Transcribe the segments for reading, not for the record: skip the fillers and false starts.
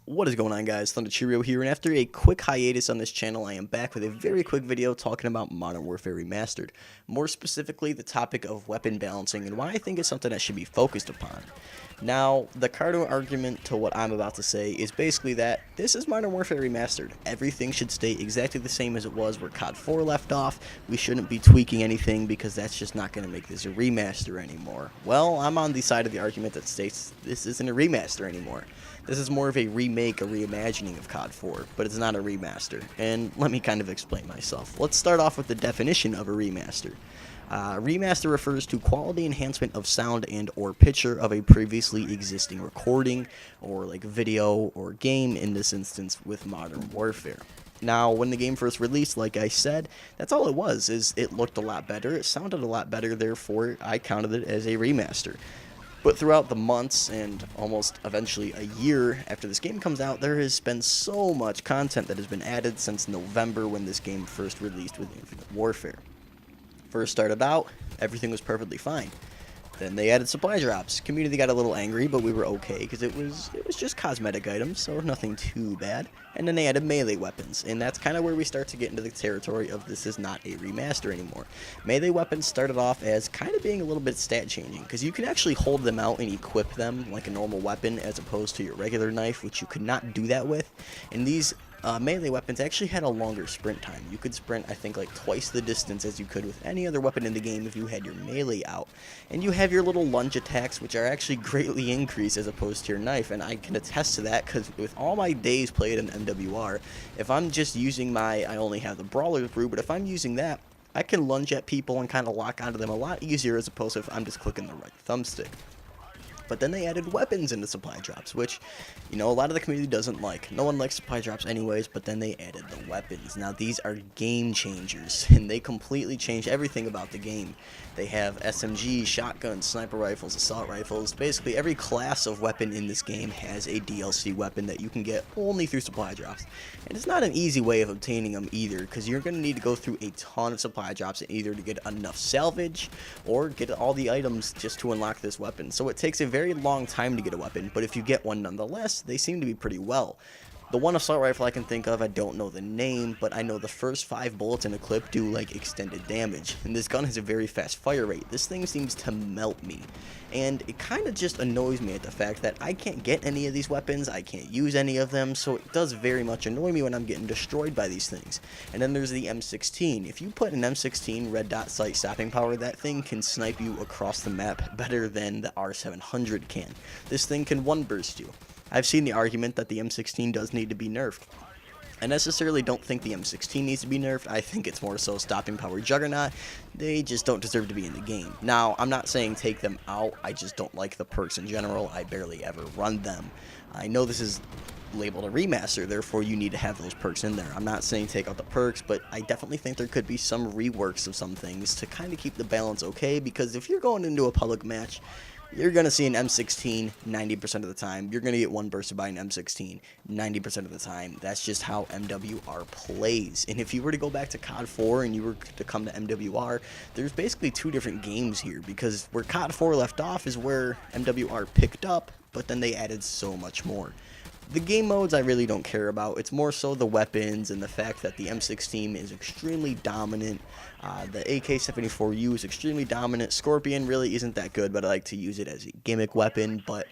What is going on, guys? Cheerio here, and after a quick hiatus on this channel, I am back with a very quick video talking about Modern Warfare Remastered. More specifically, the topic of weapon balancing and why I think it's something that should be focused upon. Now, the Cardo argument to what I'm about to say is basically that this is Modern Warfare Remastered. Everything should stay exactly the same as it was where COD 4 left off. We shouldn't be tweaking anything because that's just not going to make this a remaster anymore. Well, I'm on the side of the argument that states this isn't a remaster anymore. This is more of a remake, a reimagining of COD 4, but it's not a remaster. And let me kind of explain myself. Let's start off with the definition of a remaster. Remaster refers to quality enhancement of sound and or picture of a previously existing recording or like video or game, in this instance with Modern Warfare. Now, when the game first released, like I said, that's all it was, is it looked a lot better, it sounded a lot better, therefore I counted it as a remaster. But throughout the months and almost eventually a year after this game comes out, there has been so much content that has been added since November when this game first released with Infinite Warfare. First started out, everything was perfectly fine. Then they added supply drops. Community got a little angry, but we were okay because it was just cosmetic items, so nothing too bad. And then they added melee weapons, and that's kind of where we start to get into the territory of this is not a remaster anymore. Melee weapons started off as kind of being a little bit stat changing because you can actually hold them out and equip them like a normal weapon as opposed to your regular knife, which you could not do that with. And these melee weapons actually had a longer sprint time. You could sprint, I think, like twice the distance as you could with any other weapon in the game if you had your melee out. And you have your little lunge attacks, which are actually greatly increased as opposed to your knife, and I can attest to that because with all my days played in MWR, if I'm just using I only have the brawler through, but if I'm using that, I can lunge at people and kind of lock onto them a lot easier as opposed to if I'm just clicking the right thumbstick. But then they added weapons into supply drops, which, you know, a lot of the community doesn't like. No one likes supply drops anyways, but then they added the weapons. Now, these are game changers, and they completely change everything about the game. They have SMGs, shotguns, sniper rifles, assault rifles. Basically, every class of weapon in this game has a DLC weapon that you can get only through supply drops. And it's not an easy way of obtaining them either, because you're going to need to go through a ton of supply drops either to get enough salvage or get all the items just to unlock this weapon. So it takes a very long time to get a weapon, but if you get one nonetheless, they seem to be pretty well. The one assault rifle I can think of, I don't know the name, but I know the first 5 bullets in a clip do like extended damage, and this gun has a very fast fire rate. This thing seems to melt me, and it kind of just annoys me at the fact that I can't get any of these weapons, I can't use any of them, so it does very much annoy me when I'm getting destroyed by these things. And then there's the M16. If you put an M16 red dot sight stopping power, that thing can snipe you across the map better than the R700 can. This thing can one burst you. I've seen the argument that the M16 does need to be nerfed. I necessarily don't think the M16 needs to be nerfed. I think it's more so stopping power Juggernaut. They just don't deserve to be in the game. Now, I'm not saying take them out. I just don't like the perks in general. I barely ever run them. I know this is labeled a remaster, therefore you need to have those perks in there. I'm not saying take out the perks, but I definitely think there could be some reworks of some things to kind of keep the balance okay, because if you're going into a public match, you're going to see an M16 90% of the time. You're going to get one bursted by an M16 90% of the time. That's just how MWR plays. And if you were to go back to COD 4 and you were to come to MWR, there's basically 2 different games here, because where COD 4 left off is where MWR picked up, but then they added so much more. The game modes I really don't care about. It's more so the weapons and the fact that the M16 is extremely dominant. The AK-74U is extremely dominant. Scorpion really isn't that good, but I like to use it as a gimmick weapon. But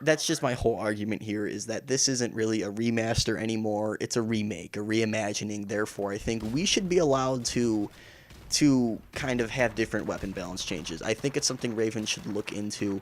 that's just my whole argument here, is that this isn't really a remaster anymore. It's a remake, a reimagining. Therefore, I think we should be allowed to kind of have different weapon balance changes. I think it's something Raven should look into.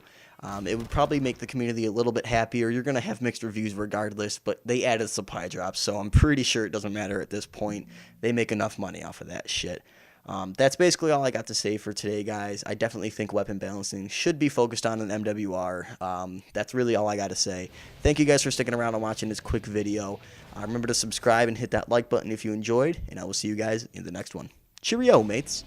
It would probably make the community a little bit happier. You're going to have mixed reviews regardless, but they added supply drops, so I'm pretty sure it doesn't matter at this point. They make enough money off of that shit. That's basically all I got to say for today, guys. I definitely think weapon balancing should be focused on in MWR. That's really all I got to say. Thank you guys for sticking around and watching this quick video. Remember to subscribe and hit that like button if you enjoyed, and I will see you guys in the next one. Cheerio, mates!